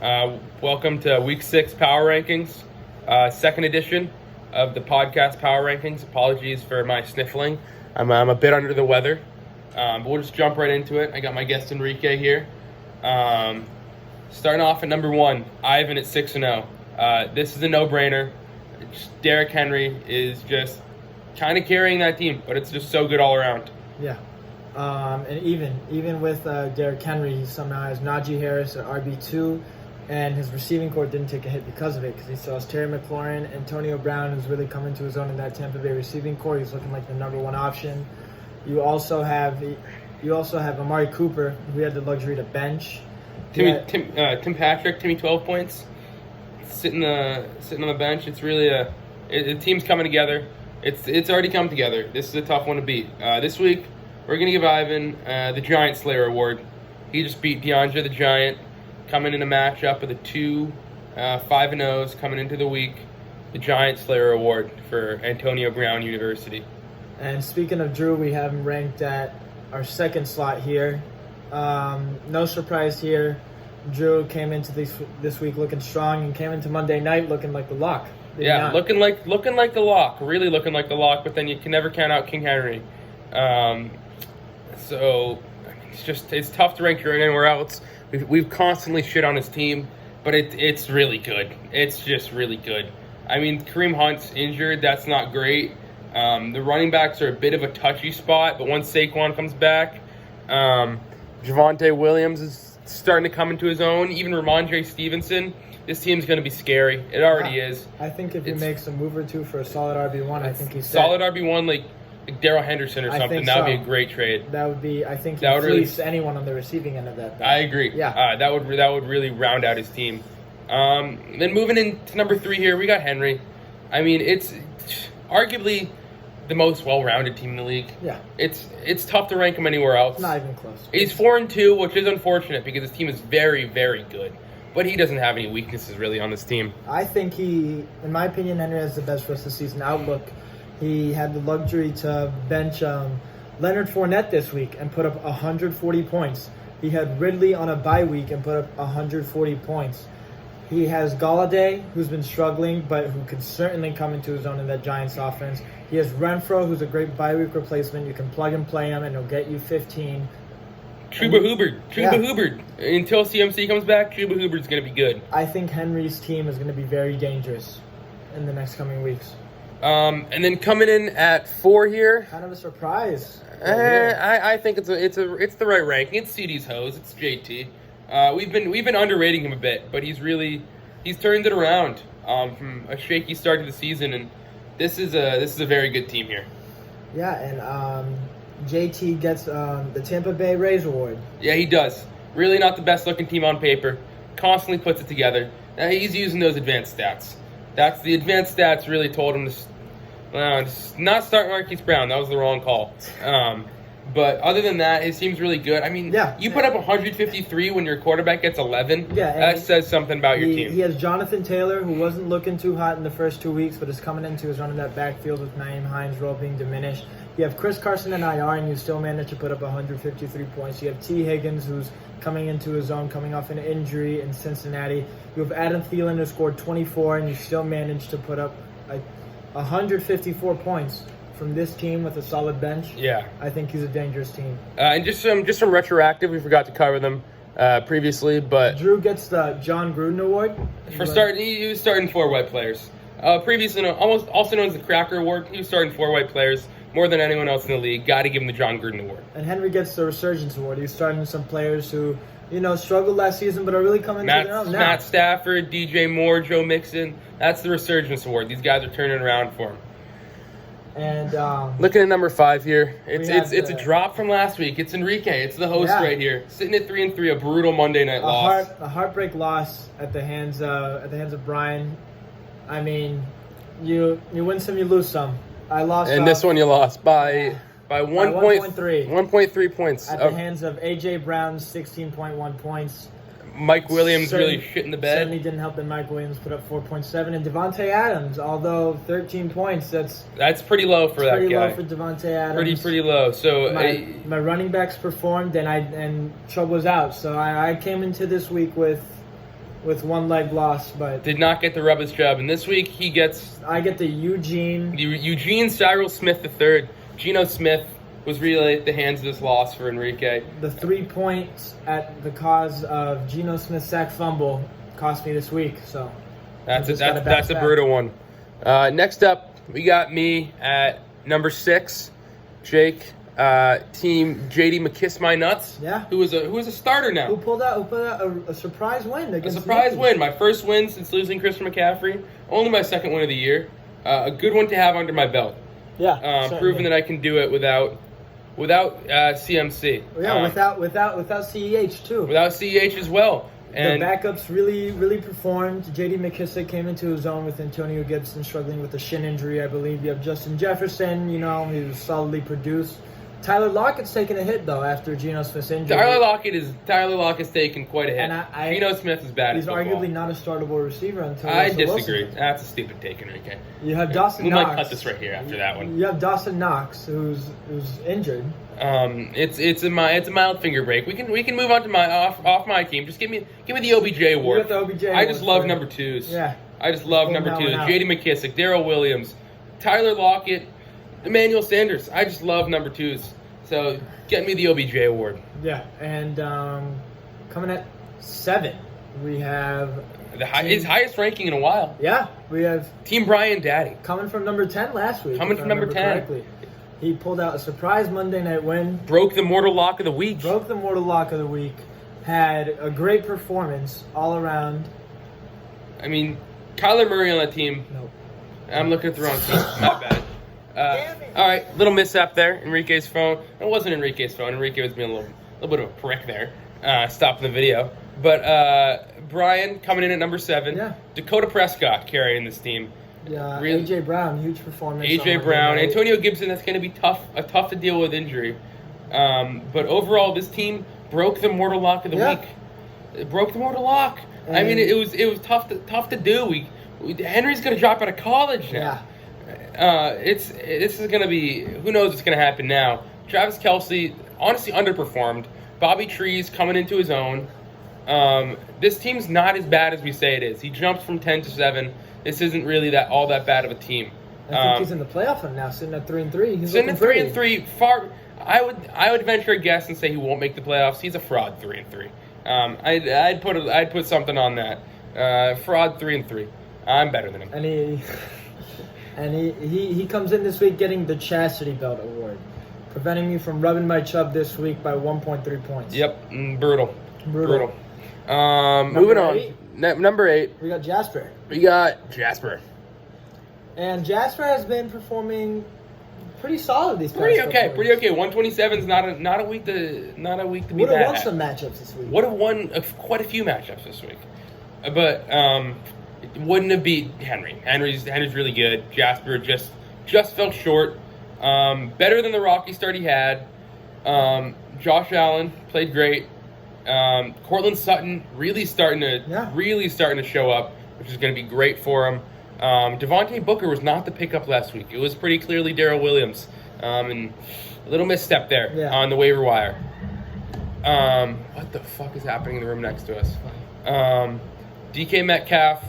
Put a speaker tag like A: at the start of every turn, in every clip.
A: Welcome to Week 6 Power Rankings, second edition of the podcast Power Rankings. Apologies for my sniffling. I'm a bit under the weather, but we'll just jump right into it. I got my guest Enrique here. Starting off at number 1, Ivan at 6-0. This is a no-brainer. Derrick Henry is just kind of carrying that team, but it's just so good all around.
B: Yeah. And even with Derrick Henry, he somehow has Najee Harris at RB2, and his receiving core didn't take a hit because of it, because he still has Terry McLaurin, Antonio Brown, who's really coming to his own in that Tampa Bay receiving core. He's looking like the number one option. You also have Amari Cooper, who had the luxury to bench.
A: Tim Patrick, Timmy 12 points, sitting on the bench. It's really the team's coming together. It's already come together. This is a tough one to beat. This week, we're going to give Ivan the Giant Slayer Award. He just beat DeAndre the Giant, coming in a matchup of the two 5-0s coming into the week. The Giant Slayer Award for Antonio Brown University.
B: And speaking of Drew, we have him ranked at our second slot here. No surprise here. Drew came into this week looking strong and came into Monday night looking like the lock.
A: Looking like the lock. Really looking like the lock, but then you can never count out King Henry. So it's tough to rank anywhere else. We've constantly shit on his team, but it's really good. It's just really good. I mean, Kareem Hunt's injured. That's not great. The running backs are a bit of a touchy spot, but once Saquon comes back, Javonte Williams is starting to come into his own. Even Ramondre Stevenson. This team's going to be scary. It already is.
B: I think if he makes a move or two for a solid RB1, I think he's
A: solid RB1 like Darrell Henderson or something. That would be a great trade.
B: That would be. I think he fleeced anyone on the receiving end of that.
A: I agree.
B: Yeah.
A: That would really round out his team. Then moving into number 3 here, we got Henry. I mean, it's arguably the most well-rounded team in the league.
B: Yeah.
A: It's tough to rank him anywhere else.
B: It's not even close.
A: He's 4-2, which is unfortunate because his team is very, very good. But he doesn't have any weaknesses really on this team.
B: I think in my opinion, Henry has the best rest of the season outlook. He had the luxury to bench Leonard Fournette this week and put up 140 points. He had Ridley on a bye week and put up 140 points. He has Golladay, who's been struggling, but who could certainly come into his own in that Giants offense. He has Renfro, who's a great bye week replacement. You can plug and play him, and he'll get you 15.
A: Chuba Hubbard. Until CMC comes back, Chuba Hubbard's going to be good.
B: I think Henry's team is going to be very dangerous in the next coming weeks.
A: And then coming in at 4 here,
B: kind of a surprise.
A: I think it's the right ranking. It's CD's hose. It's JT. We've been underrating him a bit, but he's turned it around from a shaky start to the season, and this is a very good team here.
B: Yeah, and JT gets the Tampa Bay Rays Award.
A: Yeah, he does. Really not the best looking team on paper. Constantly puts it together. He's using those advanced stats. That's the advanced stats really told him to not start Marquise Brown. That was the wrong call. But other than that, his team's really good. I mean, you put up 153 when your quarterback gets 11. Yeah, that says something about your team.
B: He has Jonathan Taylor, who wasn't looking too hot in the first 2 weeks, but is coming into his run in that backfield with Nyheim Hines' role being diminished. You have Chris Carson and IR, and you still manage to put up 153 points. You have T. Higgins, who's coming into his own, coming off an injury in Cincinnati. You have Adam Thielen, who scored 24, and you still managed to put up 154 points from this team with a solid bench.
A: Yeah.
B: I think he's a dangerous team.
A: And just some retroactive, we forgot to cover them previously, but
B: Drew gets the John Gruden Award.
A: He was starting 4 white players. Previously, also known as the Cracker Award, he was starting 4 white players. More than anyone else in the league. Got to give him the John Gruden Award.
B: And Henry gets the Resurgence Award. He's starting some players who, struggled last season but are really coming to their own now.
A: Matt Stafford, DJ Moore, Joe Mixon. That's the Resurgence Award. These guys are turning around for him.
B: And
A: looking at number 5 here, it's a drop from last week. It's Enrique. It's the host right here, sitting at 3-3. A brutal Monday night loss.
B: A heartbreak loss at the hands of Brian. I mean, you win some, you lose some. I lost.
A: And this one you lost by 1.3 points.
B: At the hands of A.J. Brown's 16.1 points.
A: Mike Williams really shit in the bed.
B: Certainly didn't help that Mike Williams put up 4.7. And Devontae Adams, although 13 points, that's pretty
A: low for that guy.
B: Pretty low for Devontae Adams.
A: Pretty low. So
B: my running backs performed, and Chubb was out. So I came into this week with with one leg lost, but
A: did not get to rub his Chubb. And this week he gets
B: I get the
A: Eugene Cyril Smith III. Geno Smith was really at the hands of this loss for Enrique.
B: The 3 points at the cause of Geno Smith's sack fumble cost me this week. So
A: that's a brutal one. Next up, we got me at number 6, Jake. Team JD McKiss My Nuts.
B: Yeah.
A: Who is a starter now.
B: Who pulled out a surprise win against
A: a surprise
B: Yankees.
A: win. My first win since losing Christian McCaffrey. Only my second win of the year. A good one to have under my belt.
B: Yeah.
A: Proving that I can do it without CMC.
B: Yeah, without CEH too.
A: Without CEH as well. And
B: the backups really performed. J.D. McKissick came into his own with Antonio Gibson struggling with a shin injury, I believe. You have Justin Jefferson, he was solidly produced. Tyler Lockett's taking a hit though after Geno Smith's injury.
A: Tyler Lockett's taken quite a hit.
B: And
A: Geno Smith is bad.
B: He's arguably not a startable receiver until
A: I
B: Russell
A: disagree.
B: Wilson.
A: That's a stupid take, Enrique.
B: You have Dawson
A: we
B: Knox.
A: might cut this right here after that one.
B: You have Dawson Knox, who's injured.
A: It's a mild finger break. We can move on to my off my team. Just give me the OBJ award.
B: You got the OBJ
A: I
B: award
A: just love
B: for
A: number 2s.
B: Yeah.
A: I just love number 2s. J.D. McKissick, Darrell Williams, Tyler Lockett, Emmanuel Sanders. I just love number 2s. So get me the OBJ award.
B: Yeah, and coming at 7, we have
A: his highest ranking in a while.
B: Yeah, we have
A: Team Brian Daddy
B: coming from number 10 last week.
A: Coming from number 10.
B: Correctly. He pulled out a surprise Monday night win.
A: Broke the mortal lock of the week.
B: Had a great performance all around.
A: I mean, Kyler Murray on that team.
B: Nope.
A: I'm looking at the wrong team. My bad. All right, little mishap there. Enrique's phone. It wasn't Enrique's phone. Enrique was being a little bit of a prick there, stopping the video. But Brian coming in at number 7.
B: Yeah.
A: Dakota Prescott carrying this team.
B: Yeah. AJ Brown, huge performance.
A: AJ Brown, Antonio Gibson. That's going to be tough to deal with injury. But overall, this team broke the mortal lock of the week. It broke the mortal lock. I mean, it was tough to do. Henry's going to drop out of college now.
B: Yeah.
A: This is going to be, who knows what's going to happen now. Travis Kelce, honestly underperformed. Bobby Trees coming into his own. This team's not as bad as we say it is. He jumped from 10 to 7. This isn't really all that bad of a team.
B: I think he's in the playoff hunt now, sitting at 3-3. He's
A: sitting at 3-3. I would venture a guess and say he won't make the playoffs. He's a fraud 3-3. I'd put something on that. Fraud 3-3. I'm better than him.
B: And he comes in this week getting the Chastity Belt Award, preventing me from rubbing my Chubb this week by 1.3 points.
A: Yep, brutal. Moving
B: Number
A: on.
B: 8.
A: Number 8.
B: We got Jasper. And Jasper has been performing pretty solid these past
A: Pretty
B: couple
A: okay.
B: weeks.
A: 127 is not a week to be bad.
B: Would have won some matchups this week.
A: Would have won quite a few matchups this week, but it wouldn't have beat Henry. Henry's really good. Jasper just fell short. Better than the rocky start he had. Josh Allen played great. Cortland Sutton really starting to show up, which is going to be great for him. Devontae Booker was not the pickup last week. It was pretty clearly Darrell Williams, and a little misstep there on the waiver wire. What the fuck is happening in the room next to us? DK Metcalf,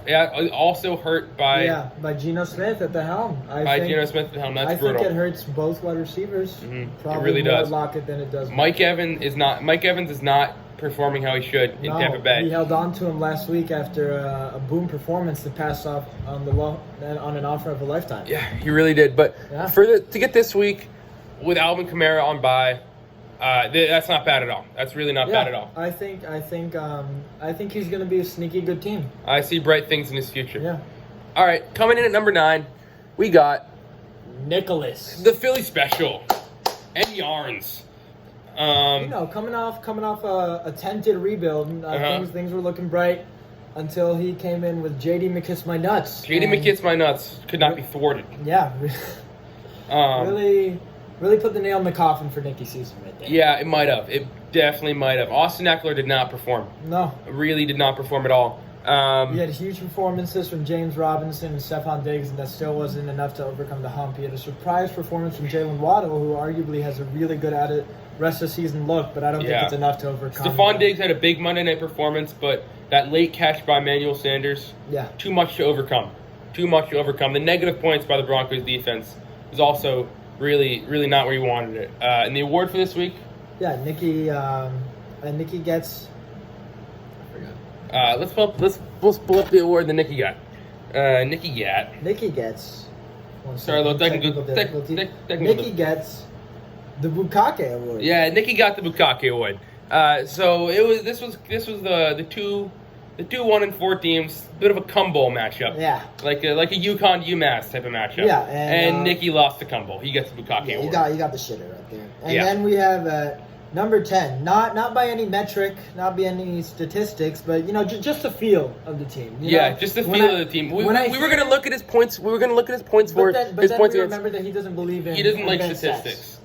A: also hurt by
B: Geno Smith at the helm.
A: Geno Smith at the helm. That's brutal.
B: I think it hurts both wide receivers.
A: Mm-hmm.
B: Probably
A: it really
B: more
A: does.
B: Lockett than it does.
A: Mike Evans is not performing how he should in Tampa Bay.
B: He held on to him last week after a boom performance to pass off on an offer of a lifetime.
A: Yeah, he really did. But to get this week with Alvin Kamara on bye, that's not bad at all. That's really not bad at all.
B: I think he's going to be a sneaky good team.
A: I see bright things in his future.
B: Yeah.
A: All right, coming in at number 9, we got
B: Nicholas,
A: the Philly Special, and Yarns.
B: Coming off a tented rebuild, things were looking bright until he came in with JD McKiss My Nuts.
A: JD McKiss My Nuts could not be thwarted.
B: Yeah. Really put the nail in the coffin for Nicky's season right there.
A: Yeah, it might have. It definitely might have. Austin Eckler did not perform.
B: No.
A: Really did not perform at all.
B: He had huge performances from James Robinson and Stephon Diggs, and that still wasn't enough to overcome the hump. He had a surprise performance from Jalen Waddle, who arguably has a really good rest of the season look, but I don't think it's enough to overcome.
A: Stephon Diggs had a big Monday night performance, but that late catch by Emmanuel Sanders, too much to overcome. Too much to overcome. The negative points by the Broncos defense is also really, really not where you wanted it. And the award for this week?
B: Yeah, Nikki gets.
A: I forgot. Let's pull up the award that Nikki got. Nikki
B: gets.
A: Sorry, a little technical difficulty.
B: Nikki gets the Bukake Award.
A: Yeah, Nikki got the Bukake Award. So this was the two 1-4 teams, bit of a Cumbowl matchup.
B: Yeah.
A: Like a UConn UMass type of matchup.
B: Yeah,
A: and Nikki lost the Cumbowl. He gets the Bukake Award.
B: You got the shitter right there. And then we have number 10. Not by any metric, not by any statistics, but just the feel of the team.
A: Just the feel of the team. We were going to look at his points. We were going to look at his points for his points.
B: We remember that he doesn't believe in.
A: He doesn't like statistics.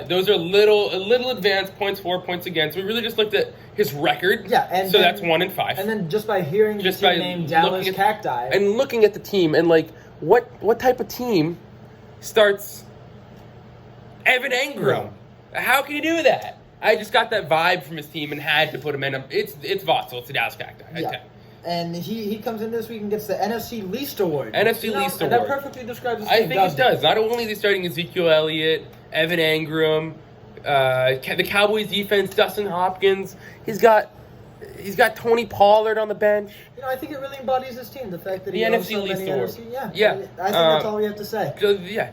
A: Those are a little advanced points for, points against. We really just looked at his record.
B: Yeah, and
A: so that's 1-5.
B: And then just by hearing the team name Dallas Cacti
A: and looking at the team and like what type of team starts Evan Engram? How can you do that? I just got that vibe from his team and had to put him in. It's Votzel. It's the Dallas Cacti.
B: Yeah. And he comes in this week and gets the NFC Least Award.
A: NFC Least Award.
B: That perfectly describes his
A: team.
B: I think
A: it does. Not only is he starting Ezekiel Elliott, Evan Engram, the Cowboys defense, Dustin Hopkins. He's got Tony Pollard on the bench.
B: I think it really embodies his team. The fact that
A: the NFC Least Award.
B: Yeah. I think that's all we have to say.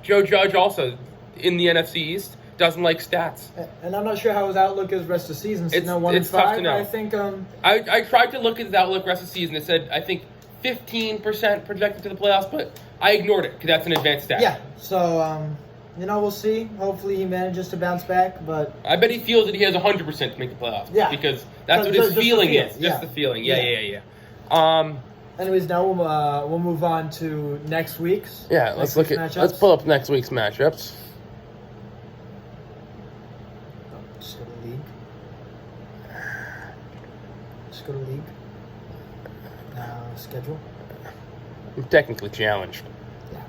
A: Joe Judge also in the NFC East. Doesn't like stats,
B: and I'm not sure how his outlook is rest of the season.
A: It's tough to know.
B: I think
A: I tried to look at his outlook rest of the season. It said I think 15% projected to the playoffs, but I ignored it because that's an advanced stat.
B: Yeah, so we'll see. Hopefully he manages to bounce back, but
A: I bet he feels that he has 100% to make the playoffs.
B: Yeah,
A: because that's what his feeling is. Just the feeling. Yeah.
B: Anyways, now we'll move on to next week's.
A: Yeah, let's pull up next week's matchups.
B: Go to league. Schedule.
A: I'm technically challenged.
B: Yeah.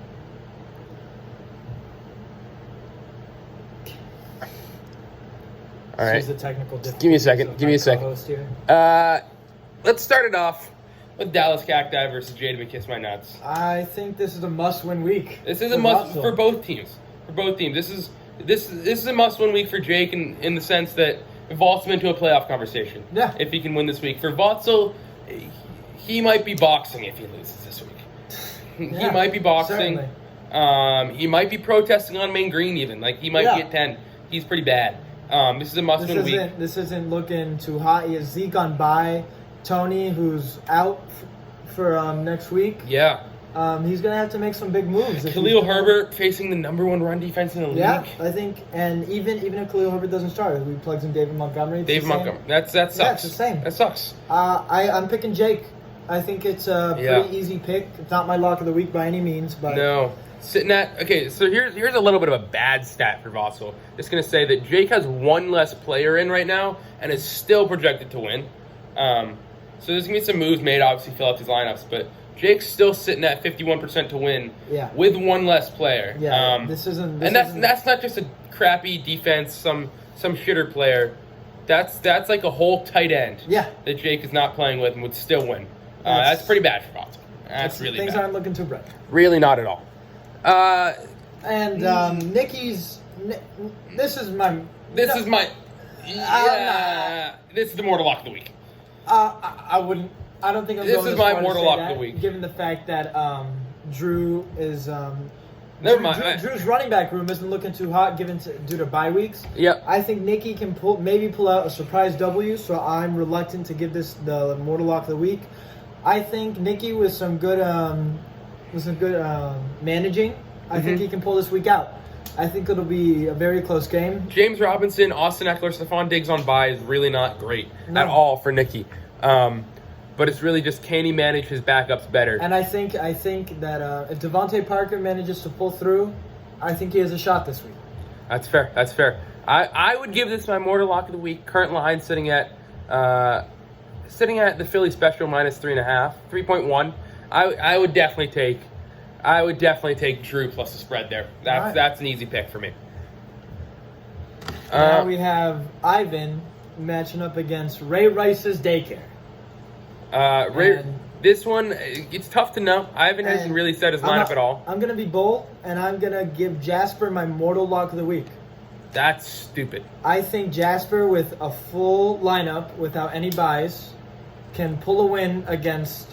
A: All right.
B: The technical
A: Give me a second. Let's start it off with Dallas Cacti versus Jada McKiss My Nuts.
B: I think this is a must-win week.
A: This is a must for both teams. This is a must-win week for Jake in the sense that it vaults him into a playoff conversation.
B: Yeah.
A: If he can win this week. For Votzel, he might be boxing if he loses this week. He might be boxing. He might be protesting on Main Green even. Like, he might be at 10. He's pretty bad. This is a must-win week.
B: This isn't looking too hot. He has Zeke on bye. Tony, who's out for next week.
A: Yeah.
B: He's going to have to make some big moves.
A: Khalil Herbert facing the number one run defense in the league.
B: Yeah, I think, and even if Khalil Herbert doesn't start, he plugs in David Montgomery.
A: That sucks.
B: Yeah, it's the same.
A: That sucks.
B: I'm picking Jake. I think it's a pretty easy pick. It's not my lock of the week by any means, but
A: no. Sitting at so here's a little bit of a bad stat for Votzel. Just gonna say that Jake has one less player in right now and is still projected to win. So there's gonna be some moves made, obviously fill out these lineups, but Jake's still sitting at 51% to win with one less player.
B: Yeah,
A: that's not just a crappy defense, some shitter player. That's like a whole tight end that Jake is not playing with and would still win. That's pretty bad for Votzel. That's really
B: things
A: bad.
B: Aren't looking too bright.
A: Really not at all.
B: Nikki's. This is my.
A: This is the mortal lock of the week.
B: I wouldn't. I don't think I'm
A: this
B: going
A: is
B: as
A: my
B: far
A: mortal
B: to say
A: lock
B: that,
A: of the week.
B: Given the fact that Drew is.
A: Never mind.
B: Drew's running back room isn't looking too hot due to bye weeks.
A: Yep.
B: I think Nikki can pull out a surprise W, so I'm reluctant to give this the mortal lock of the week. I think Nikki with some good managing, I think he can pull this week out. I think it'll be a very close game.
A: James Robinson, Austin Eckler, Stephon Diggs on bye is really not great at all for Nikki. But it's really just, can he manage his backups better?
B: And I think that if Devontae Parker manages to pull through, I think he has a shot this week.
A: That's fair. I would give this my mortal lock of the week. Current line sitting at the Philly special minus 3.5, 3.1. I would definitely take Drew plus the spread there. That's an easy pick for me.
B: Now we have Ivan matching up against Ray Rice's daycare.
A: This one, it's tough to know. Ivan hasn't really set his lineup at all.
B: I'm going to be bold, and I'm going to give Jasper my mortal lock of the week.
A: That's stupid.
B: I think Jasper, with a full lineup, without any buys, can pull a win against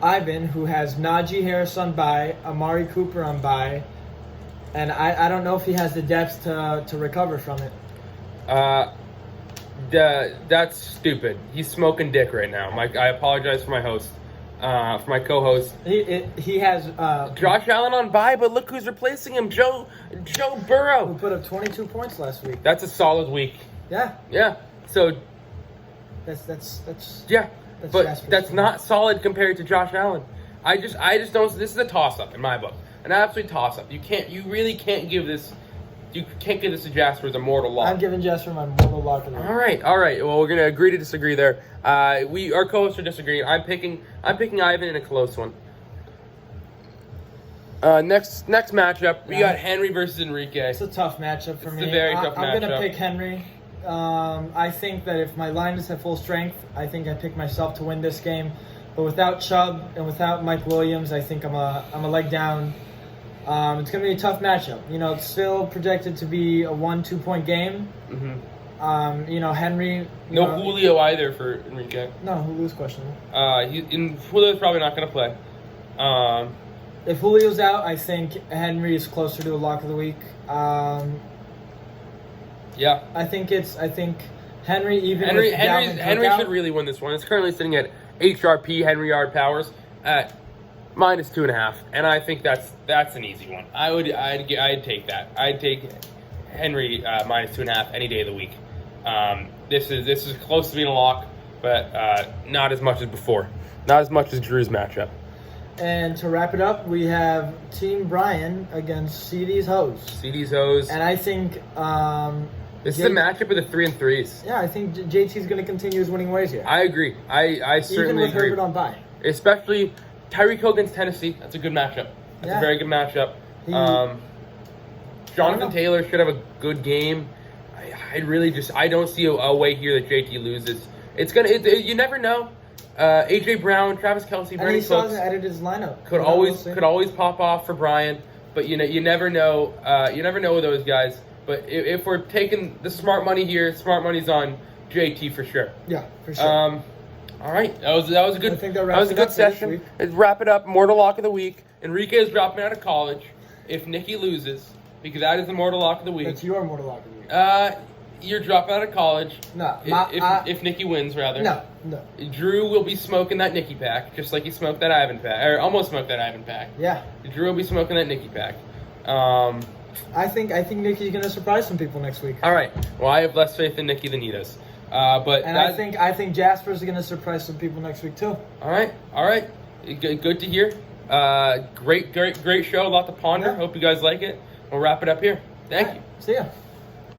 B: Ivan, who has Najee Harris on bye, Amari Cooper on bye, and I don't know if he has the depth to recover from it.
A: That's stupid. He's smoking dick right now. I apologize for my host, for my co-host.
B: He has
A: Josh Allen on bye, but look who's replacing him, Joe Burrow.
B: Who put up 22 points last week.
A: That's a solid week.
B: Yeah.
A: Yeah. So.
B: That's
A: yeah. But
B: Jasper's
A: that's
B: team.
A: not solid compared to Josh Allen. I just don't. This is a toss-up in my book, an absolute toss-up. You really can't give this. You can't give this to Jasper as a mortal lock.
B: I'm giving Jasper my mortal lock of the week.
A: All right. Well, we're gonna agree to disagree there. Our co-hosts are disagreeing. I'm picking Ivan in a close one. Next matchup, we got Henry versus Enrique.
B: It's a tough matchup for me.
A: It's a very tough matchup.
B: I'm gonna pick Henry. I think that if my line is at full strength, I think I pick myself to win this game. But without Chubb and without Mike Williams, I think I'm a leg down. It's going to be a tough matchup. It's still projected to be a 1-2 point game. Mm-hmm. Henry.
A: No Julio either for Enrique.
B: No, Julio's questionable.
A: Julio's probably not going to play.
B: If Julio's out, I think Henry is closer to a lock of the week.
A: Yeah.
B: I think Henry, even
A: Henry should really win this one. It's currently sitting at HRP, Henry Yard Powers, at -2.5, and I think that's an easy one. I'd take that. I'd take Henry -2.5 any day of the week. This is close to being a lock, but not as much as before. Not as much as Drew's matchup.
B: And to wrap it up, we have Team Brian against CD's Hose.
A: CD's Hose.
B: And I think
A: this is a matchup of the 3 and 3s.
B: Yeah, I think JT's going to continue his winning ways here.
A: I agree. I certainly
B: even with
A: agree.
B: Herbert on bye.
A: Especially Tyreek Hill against Tennessee. That's a good matchup. That's a very good matchup. Jonathan Taylor should have a good game. I don't see a way here that JT loses. You never know. AJ Brown, Travis Kelce, Brandon
B: Cooks. And he still
A: Cooks
B: hasn't edited his lineup.
A: could always pop off for Brian, but you never know. You never know with those guys. But if we're taking the smart money here, smart money's on JT for sure.
B: Yeah, for sure.
A: All right, that was a good.
B: I think
A: that was a good session. Let's wrap it up. Mortal lock of the week. Enrique is dropping out of college if Nicky loses, because that is the mortal lock of the week.
B: That's your mortal lock of the week.
A: You're dropping out of college.
B: No,
A: if Nicky wins, rather.
B: No.
A: Drew will be smoking that Nicky pack, just like he smoked that Ivan pack, or almost smoked that Ivan pack.
B: Yeah.
A: Drew will be smoking that Nicky pack.
B: I think Nicky's going to surprise some people next week.
A: All right. Well, I have less faith in Nicky than he does.
B: I think Jasper's going to surprise some people next week too.
A: All right. Good to hear. Great show. A lot to ponder.
B: Yeah.
A: Hope you guys like it. We'll wrap it up here. Thank you.
B: See ya.